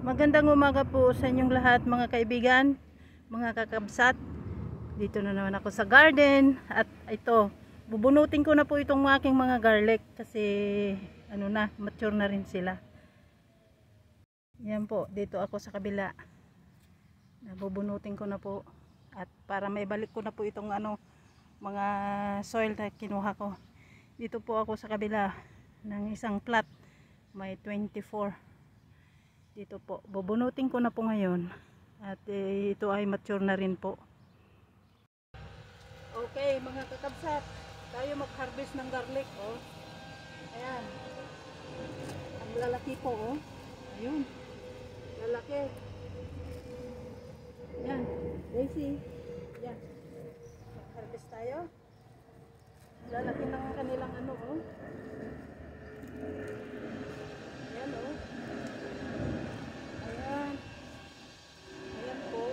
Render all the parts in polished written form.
Magandang umaga po sa inyong lahat mga kaibigan, mga kakabsat. Dito na naman ako sa garden at ito, bubunutin ko na po itong aking mga garlic kasi mature na rin sila. Yan po, dito ako sa kabila. Bubunutin ko na po at para maibalik ko na po itong mga soil na kinuha ko. Dito po ako sa kabila ng isang plot, may 24. Dito po, bubunutin ko na po ngayon at ito ay mature na rin po. Okay mga kakabsat, tayo mag-harvest ng garlic. Ayan, ang lalaki po. Ayun, lalaki. Ayan, Daisy. Ayan, mag-harvest tayo. Lalaki ng kanilang Ayan Ayan po.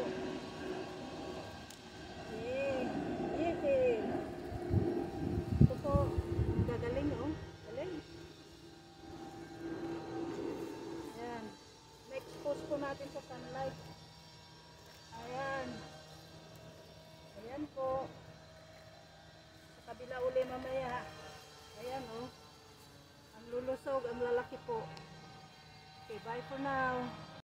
Ito po, gagaling galing. Ayan. Na-expose po natin sa sunlight. Ayan. Ayan po. Sa kabila uli mamaya. Ayan ang lulusog, ang lalaki po. Okay, bye for now.